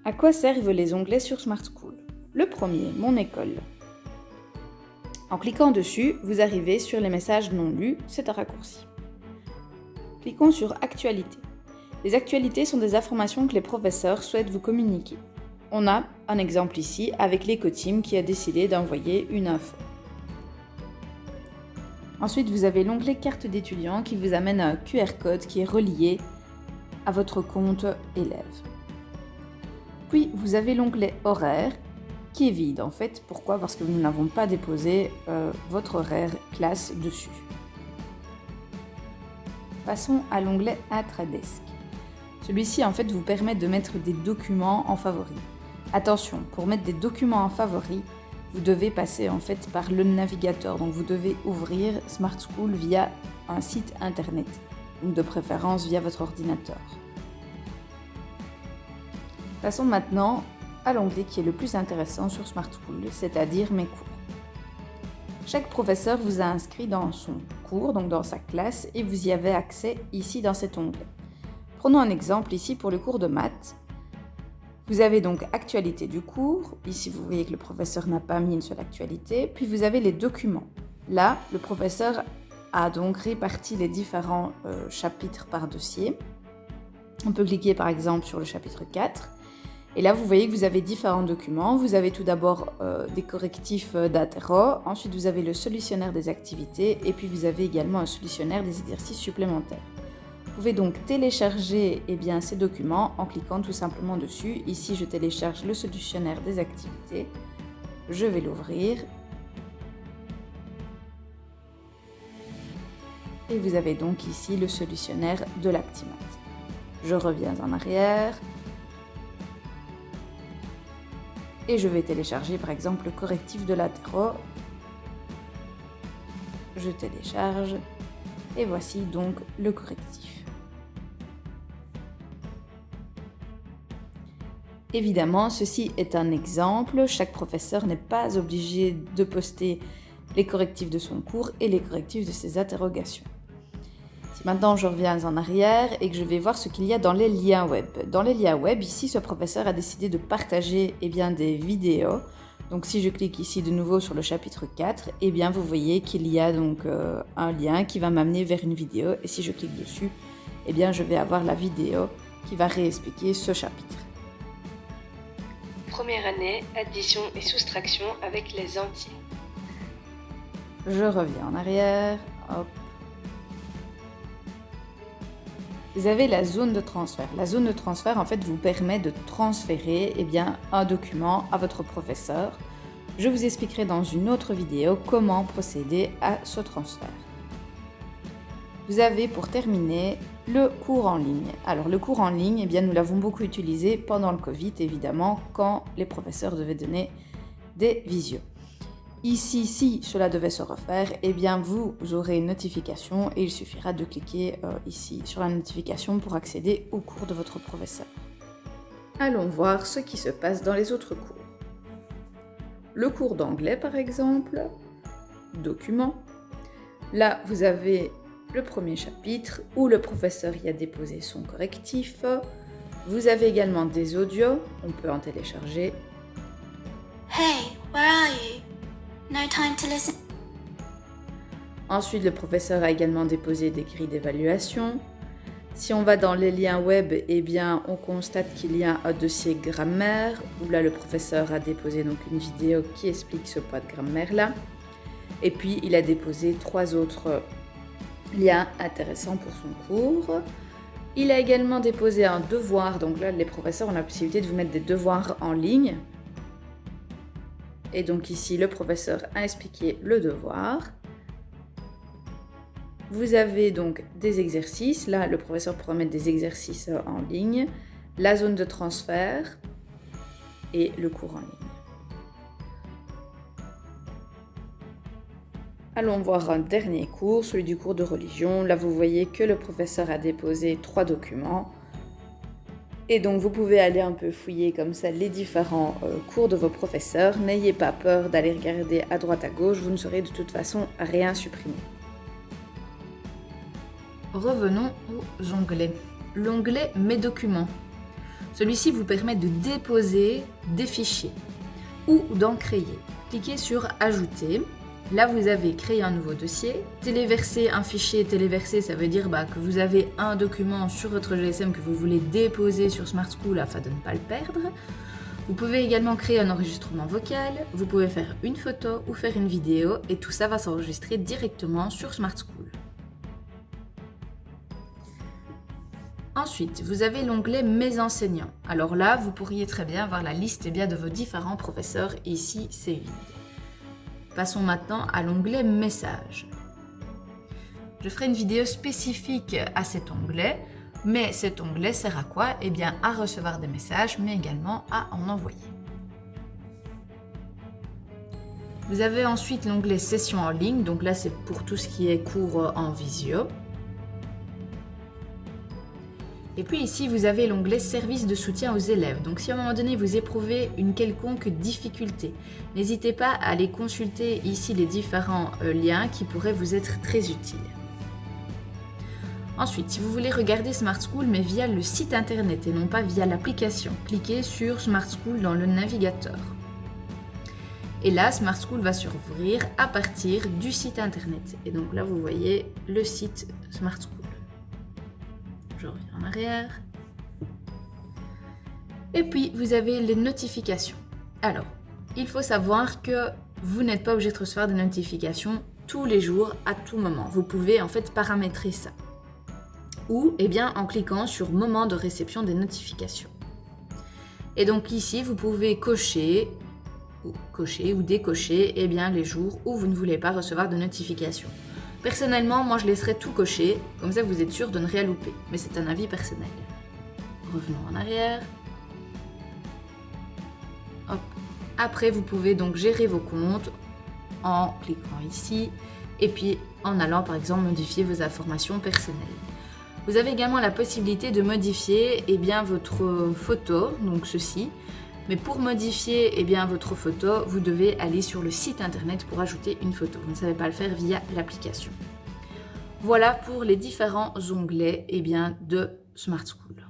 À quoi servent les onglets sur Smart School? Le premier, Mon école. En cliquant dessus, vous arrivez sur les messages non lus, c'est un raccourci. Cliquons sur Actualités. Les actualités sont des informations que les professeurs souhaitent vous communiquer. On a un exemple ici avec l'Ecoteam qui a décidé d'envoyer une info. Ensuite, vous avez l'onglet Carte d'étudiant qui vous amène à un QR code qui est relié à votre compte élève. Puis, vous avez l'onglet Horaire qui est vide en fait. Pourquoi? Parce que nous n'avons pas déposé votre horaire classe dessus. Passons à l'onglet Intradesk. Celui-ci en fait vous permet de mettre des documents en favoris. Attention, pour mettre des documents en favoris, vous devez passer en fait par le navigateur. Donc vous devez ouvrir Smart School via un site internet, donc de préférence via votre ordinateur. Passons maintenant à l'onglet qui est le plus intéressant sur Smart School, c'est-à-dire mes cours. Chaque professeur vous a inscrit dans son cours, donc dans sa classe, et vous y avez accès ici dans cet onglet. Prenons un exemple ici pour le cours de maths. Vous avez donc actualité du cours. Ici, vous voyez que le professeur n'a pas mis une seule actualité. Puis vous avez les documents. Là, le professeur a donc réparti les différents chapitres par dossier. On peut cliquer par exemple sur le chapitre 4. Et là, vous voyez que vous avez différents documents. Vous avez tout d'abord des correctifs d'Atero. Ensuite, vous avez le solutionnaire des activités. Et puis, vous avez également un solutionnaire des exercices supplémentaires. Vous pouvez donc télécharger ces documents en cliquant tout simplement dessus. Ici, je télécharge le solutionnaire des activités. Je vais l'ouvrir. Et vous avez donc ici le solutionnaire de l'Actimat. Je reviens en arrière. Et je vais télécharger par exemple le correctif de l'Atero. Je télécharge. Et voici donc le correctif. Évidemment, ceci est un exemple. Chaque professeur n'est pas obligé de poster les correctifs de son cours et les correctifs de ses interrogations. Si maintenant je reviens en arrière et que je vais voir ce qu'il y a dans les liens web. Dans les liens web, ici, ce professeur a décidé de partager des vidéos. Donc si je clique ici de nouveau sur le chapitre 4, vous voyez qu'il y a donc un lien qui va m'amener vers une vidéo. Et si je clique dessus, je vais avoir la vidéo qui va réexpliquer ce chapitre. Première année, addition et soustraction avec les entiers. Je reviens en arrière. Hop. Vous avez la zone de transfert. La zone de transfert, en fait, vous permet de transférer un document à votre professeur. Je vous expliquerai dans une autre vidéo comment procéder à ce transfert. Vous avez pour terminer le cours en ligne. Alors le cours en ligne, nous l'avons beaucoup utilisé pendant le Covid, évidemment, quand les professeurs devaient donner des visios. Ici, si cela devait se refaire, vous aurez une notification et il suffira de cliquer ici sur la notification pour accéder au cours de votre professeur. Allons voir ce qui se passe dans les autres cours. Le cours d'anglais, par exemple, documents. Là, vous avez le premier chapitre où le professeur y a déposé son correctif. Vous avez également des audios, on peut en télécharger. Hey, where are you? No time to listen. Ensuite, le professeur a également déposé des grilles d'évaluation. Si on va dans les liens web, on constate qu'il y a un dossier grammaire où là, le professeur a déposé donc une vidéo qui explique ce point de grammaire-là. Et puis, il a déposé 3 autres liens intéressants pour son cours. Il a également déposé un devoir. Donc là, les professeurs ont la possibilité de vous mettre des devoirs en ligne. Et donc ici, le professeur a expliqué le devoir. Vous avez donc des exercices. Là, le professeur pourra mettre des exercices en ligne, la zone de transfert et le cours en ligne. Allons voir un dernier cours, celui du cours de religion. Là, vous voyez que le professeur a déposé 3 documents. Et donc, vous pouvez aller un peu fouiller comme ça les différents cours de vos professeurs. N'ayez pas peur d'aller regarder à droite à gauche, vous ne saurez de toute façon rien supprimer. Revenons aux onglets. L'onglet « Mes documents ». Celui-ci vous permet de déposer des fichiers ou d'en créer. Cliquez sur Ajouter. Là, vous avez créé un nouveau dossier. Téléverser un fichier. Téléverser, ça veut dire que vous avez un document sur votre GSM que vous voulez déposer sur Smart School afin de ne pas le perdre. Vous pouvez également créer un enregistrement vocal. Vous pouvez faire une photo ou faire une vidéo et tout ça va s'enregistrer directement sur Smart School. Ensuite, vous avez l'onglet Mes enseignants. Alors là, vous pourriez très bien voir la liste de vos différents professeurs. Ici, c'est vide. Passons maintenant à l'onglet Messages. Je ferai une vidéo spécifique à cet onglet, mais cet onglet sert à quoi? À recevoir des messages, mais également à en envoyer. Vous avez ensuite l'onglet Session en ligne, donc là c'est pour tout ce qui est cours en visio. Et puis ici, vous avez l'onglet Service de soutien aux élèves. Donc si à un moment donné, vous éprouvez une quelconque difficulté, n'hésitez pas à aller consulter ici les différents liens qui pourraient vous être très utiles. Ensuite, si vous voulez regarder Smart School, mais via le site internet et non pas via l'application, cliquez sur Smart School dans le navigateur. Et là, Smart School va s'ouvrir à partir du site internet. Et donc là, vous voyez le site Smart School. Je reviens en arrière. Et puis, vous avez les notifications. Alors, il faut savoir que vous n'êtes pas obligé de recevoir des notifications tous les jours, à tout moment. Vous pouvez en fait paramétrer ça. Ou, en cliquant sur Moment de réception des notifications. Et donc ici, vous pouvez cocher ou décocher les jours où vous ne voulez pas recevoir de notifications. Personnellement, moi je laisserai tout cocher, comme ça vous êtes sûr de ne rien louper. Mais c'est un avis personnel. Revenons en arrière. Hop. Après, vous pouvez donc gérer vos comptes en cliquant ici et puis en allant par exemple modifier vos informations personnelles. Vous avez également la possibilité de modifier votre photo, donc ceci. Mais pour modifier votre photo, vous devez aller sur le site internet pour ajouter une photo. Vous ne savez pas le faire via l'application. Voilà pour les différents onglets de Smart School.